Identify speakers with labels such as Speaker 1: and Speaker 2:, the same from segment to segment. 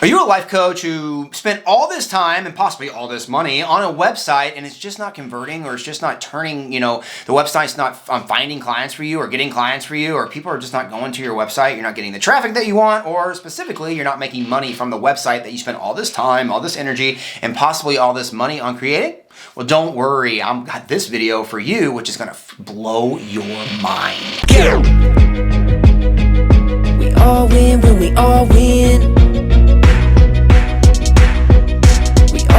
Speaker 1: Are you a life coach who spent all this time and possibly all this money on a website and it's just not converting, or it's just not turning, the website's not finding clients for you or getting clients for you, or people are just not going to your website, you're not getting the traffic that you want, or specifically you're not making money from the website that you spent all this time, all this energy, and possibly all this money on creating? Well, don't worry, I've got this video for you, which is gonna blow your mind.
Speaker 2: We all win when we all win.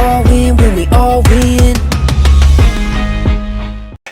Speaker 2: All win when we all win.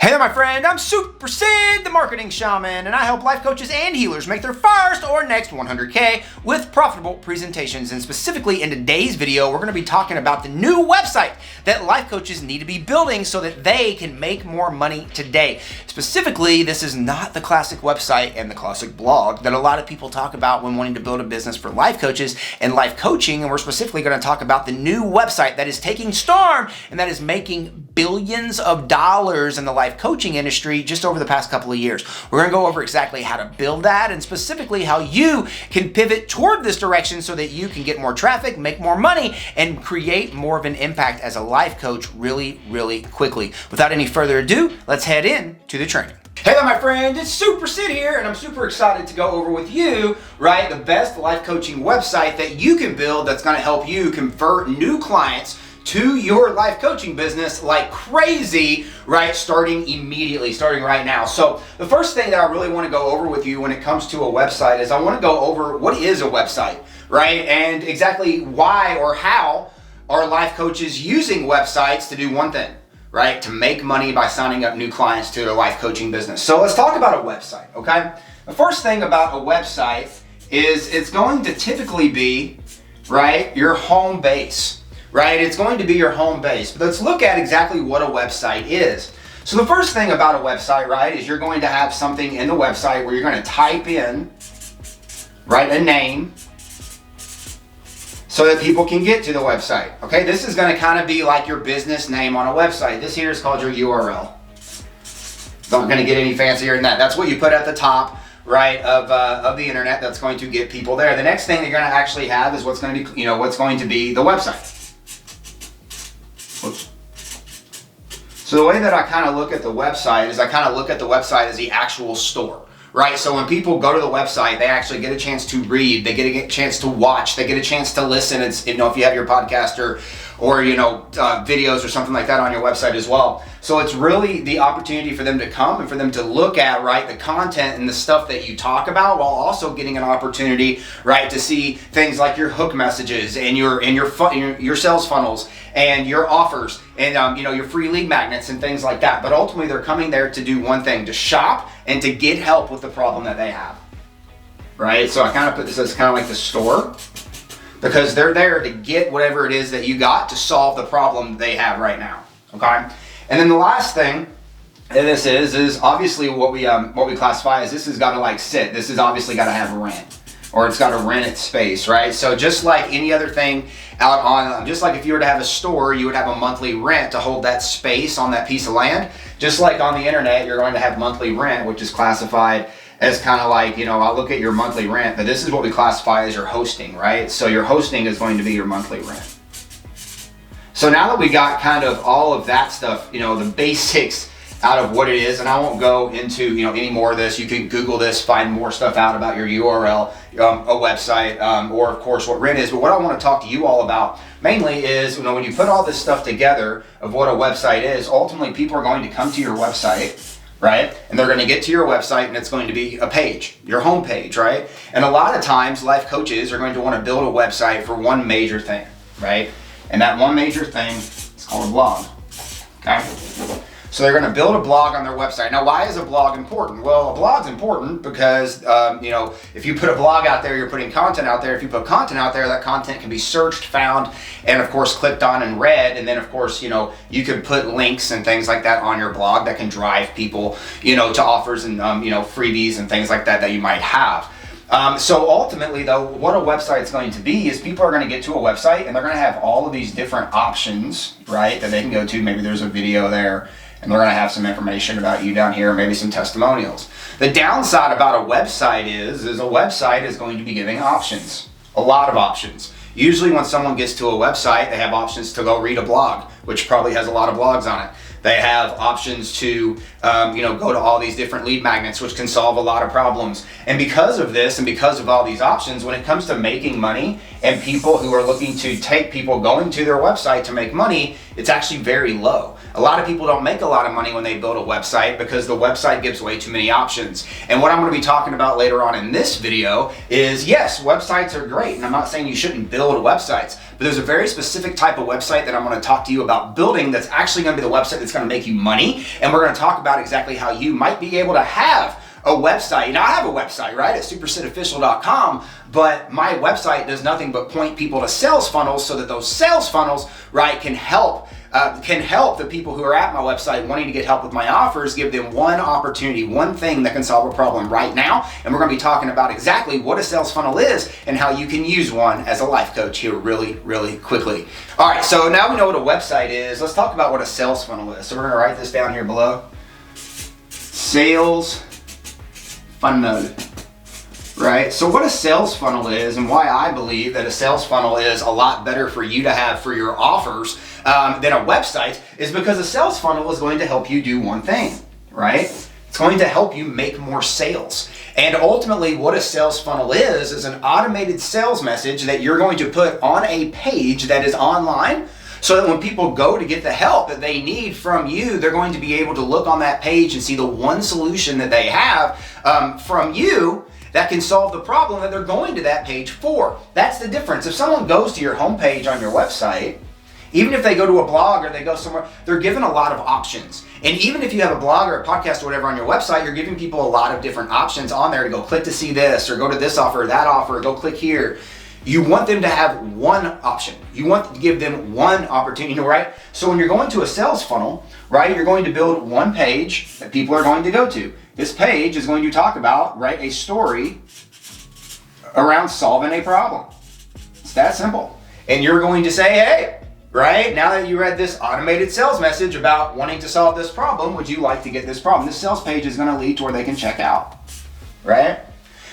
Speaker 1: Hey there, my friend. I'm Super Sid, the Marketing Shaman, and I help life coaches and healers make their first or next 100K with profitable presentations. And specifically in today's video, we're going to be talking about the new website that life coaches need to be building so that they can make more money today. Specifically, this is not the classic website and the classic blog that a lot of people talk about when wanting to build a business for life coaches and life coaching. And we're specifically going to talk about the new website that is taking storm and that is making billions of dollars in the life coaching industry just over the past couple of years. We're going to go over exactly how to build that and specifically how you can pivot toward this direction so that you can get more traffic, make more money, and create more of an impact as a life coach really, really quickly. Without any further ado, let's head in to the training. Hey there, my friend, it's Super Sid here, and I'm super excited to go over with you, the best life coaching website that you can build that's going to help you convert new clients to your life coaching business like crazy, starting immediately, starting right now. So the first thing that I really want to go over with you when it comes to a website is I want to go over what is a website, and exactly why or how are life coaches using websites to do one thing, to make money by signing up new clients to their life coaching business. So let's talk about a website, okay? The first thing about a website is it's going to typically be, your home base. It's going to be your home base. But let's look at exactly what a website is. So the first thing about a website, is you're going to have something in the website where you're going to type in, a name so that people can get to the website. Okay, this is going to kind of be like your business name on a website. This here is called your URL. Not going to get any fancier than that. That's what you put at the top, of the internet. That's going to get people there. The next thing that you're going to actually have is what's going to be, what's going to be the website. Oops. So the way that I kind of look at the website is I kind of look at the website as the actual store, So when people go to the website, they actually get a chance to read, they get a chance to watch, they get a chance to listen. It's, if you have your podcast or videos or something like that on your website as well. So it's really the opportunity for them to come and for them to look at, the content and the stuff that you talk about, while also getting an opportunity, to see things like your hook messages and your sales funnels and your offers and your free lead magnets and things like that. But ultimately, they're coming there to do one thing: to shop and to get help with the problem that they have. So I kind of put this as kind of like the store, because they're there to get whatever it is that you got to solve the problem they have right now. Okay. And then the last thing that this is obviously what we classify as this has got to sit. This has obviously got to have rent, or it's got to rent its space, So just like any other thing out on, just like if you were to have a store, you would have a monthly rent to hold that space on that piece of land. Just like on the internet, you're going to have monthly rent, which is classified as kind of I'll look at your monthly rent, but this is what we classify as your hosting, So your hosting is going to be your monthly rent. So now that we got kind of all of that stuff, the basics out of what it is, and I won't go into, any more of this. You can Google this, find more stuff out about your URL, a website, or of course what rent is. But what I want to talk to you all about mainly is, when you put all this stuff together of what a website is, ultimately people are going to come to your website, and they're going to get to your website, and it's going to be a page, your home page, And a lot of times life coaches are going to want to build a website for one major thing, And that one major thing is called a blog, okay? So they're going to build a blog on their website. Now, why is a blog important? Well, a blog's important because, if you put a blog out there, you're putting content out there. If you put content out there, that content can be searched, found, and of course clicked on and read. And then of course, you can put links and things like that on your blog that can drive people, to offers and, freebies and things like that you might have. So ultimately though, what a website is going to be is people are going to get to a website and they're going to have all of these different options, that they can go to. Maybe there's a video there, and they're going to have some information about you down here, maybe some testimonials. The downside about a website is a website is going to be giving options, a lot of options. Usually when someone gets to a website, they have options to go read a blog, which probably has a lot of blogs on it. They have options to, go to all these different lead magnets, which can solve a lot of problems. And because of this, and because of all these options, when it comes to making money and people who are looking to take people going to their website to make money, it's actually very low. A lot of people don't make a lot of money when they build a website because the website gives way too many options. And what I'm going to be talking about later on in this video is, yes, websites are great. And I'm not saying you shouldn't build websites, but there's a very specific type of website that I'm going to talk to you about building that's actually going to be the website that's going to make you money. And we're going to talk about exactly how you might be able to have a website. I have a website, right, at supersetofficial.com, but my website does nothing but point people to sales funnels so that those sales funnels, right, can help the people who are at my website wanting to get help with my offers, give them one opportunity, one thing that can solve a problem right now. And we're going to be talking about exactly what a sales funnel is and how you can use one as a life coach here really, really quickly. All right, so now we know what a website is. Let's talk about what a sales funnel is. So we're going to write this down here below. Sales funnel. Right? So what a sales funnel is and why I believe that a sales funnel is a lot better for you to have for your offers than a website is because a sales funnel is going to help you do one thing, right? It's going to help you make more sales. And ultimately what a sales funnel is an automated sales message that you're going to put on a page that is online so that when people go to get the help that they need from you, they're going to be able to look on that page and see the one solution that they have from you that can solve the problem that they're going to that page for. That's the difference. If someone goes to your homepage on your website, even if they go to a blog or they go somewhere, they're given a lot of options. And even if you have a blog or a podcast or whatever on your website, you're giving people a lot of different options on there to go click to see this or go to this offer or that offer or go click here. You want them to have one option. You want to give them one opportunity, right? So when you're going to a sales funnel, right, you're going to build one page that people are going to go to. This page is going to talk about, right, a story around solving a problem. It's that simple. And you're going to say, hey, right, now that you read this automated sales message about wanting to solve this problem, would you like to get this problem? This sales page is going to lead to where they can check out, right?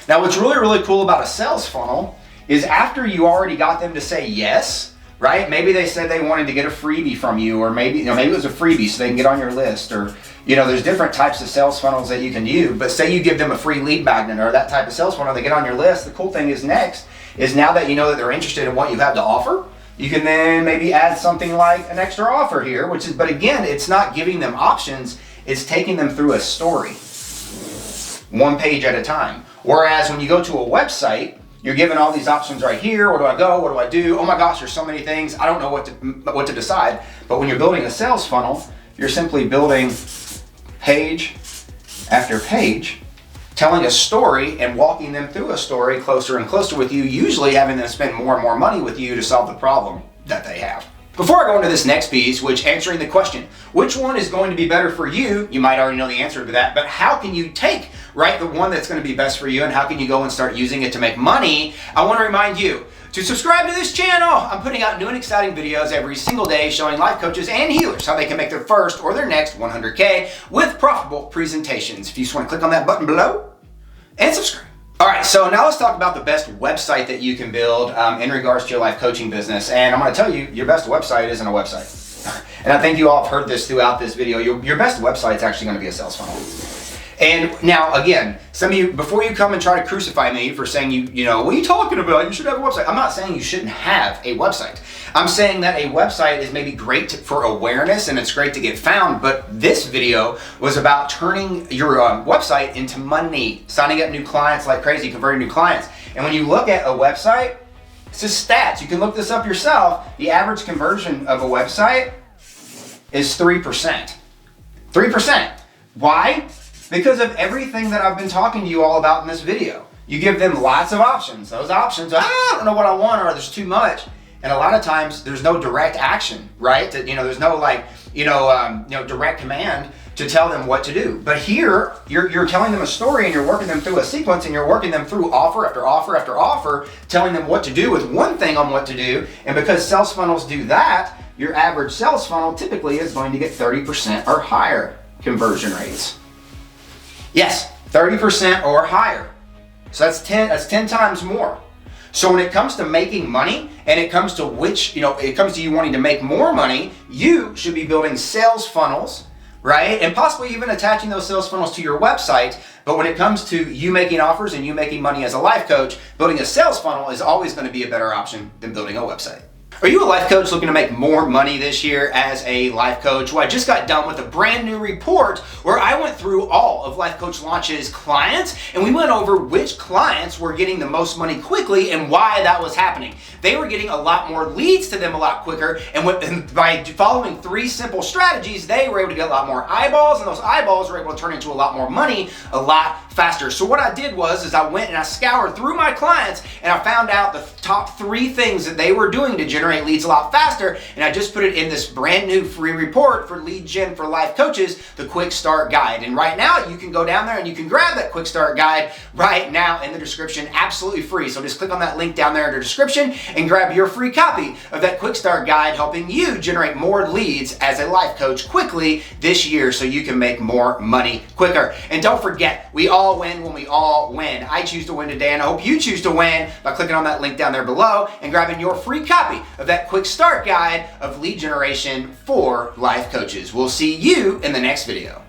Speaker 1: Now, what's really, really cool about a sales funnel is after you already got them to say yes, right? Maybe they said they wanted to get a freebie from you, or maybe maybe it was a freebie so they can get on your list, or there's different types of sales funnels that you can use. But say you give them a free lead magnet or that type of sales funnel, they get on your list. The cool thing is next is now that you know that they're interested in what you have to offer, you can then maybe add something like an extra offer here, but again, it's not giving them options, it's taking them through a story, one page at a time. Whereas when you go to a website, you're given all these options right here. Where do I go? What do I do? Oh my gosh, there's so many things. I don't know what to decide. But when you're building a sales funnel, you're simply building page after page, telling a story and walking them through a story closer and closer with you, usually having them spend more and more money with you to solve the problem that they have. Before I go into this next piece, which answering the question, which one is going to be better for you? You might already know the answer to that, but how can you take, right, the one that's going to be best for you and how can you go and start using it to make money? I want to remind you to subscribe to this channel. I'm putting out new and exciting videos every single day showing life coaches and healers how they can make their first or their next 100K with profitable presentations. If you just want to click on that button below and subscribe. All right, so now let's talk about the best website that you can build in regards to your life coaching business. And I'm going to tell you, your best website isn't a website. And I think you all have heard this throughout this video. Your best website is actually going to be a sales funnel. And now, again, some of you, before you come and try to crucify me for saying, what are you talking about? You should have a website. I'm not saying you shouldn't have a website. I'm saying that a website is maybe great for awareness and it's great to get found, but this video was about turning your website into money, signing up new clients like crazy, converting new clients. And when you look at a website, it's just stats. You can look this up yourself. The average conversion of a website is 3%. 3%. Why? Because of everything that I've been talking to you all about in this video. You give them lots of options. Those options, I don't know what I want, or there's too much. And a lot of times there's no direct action, right? There's no direct command to tell them what to do. But here, you're telling them a story and you're working them through a sequence and you're working them through offer after offer after offer, telling them what to do with one thing on what to do. And because sales funnels do that, your average sales funnel typically is going to get 30% or higher conversion rates. Yes, 30% or higher. So that's 10 times more. So when it comes to making money and it comes to it comes to you wanting to make more money, you should be building sales funnels, right? And possibly even attaching those sales funnels to your website. But when it comes to you making offers and you making money as a life coach, building a sales funnel is always going to be a better option than building a website. Are you a life coach looking to make more money this year as a life coach? Well, I just got done with a brand new report where I went through all of Life Coach Launch's clients, and we went over which clients were getting the most money quickly and why that was happening. They were getting a lot more leads to them a lot quicker, and by following 3 simple strategies, they were able to get a lot more eyeballs, and those eyeballs were able to turn into a lot more money a lot faster. So what I did was I went and I scoured through my clients, and I found out the top 3 things that they were doing to generate leads a lot faster, and I just put it in this brand new free report for lead gen for life coaches, the Quick Start Guide. And right now you can go down there and you can grab that Quick Start Guide right now in the description, absolutely free. So just click on that link down there in the description and grab your free copy of that Quick Start Guide, helping you generate more leads as a life coach quickly this year so you can make more money quicker. And don't forget, we all win when we all win. I choose to win today, and I hope you choose to win by clicking on that link down there below and grabbing your free copy of that Quick Start Guide of lead generation for life coaches. We'll see you in the next video.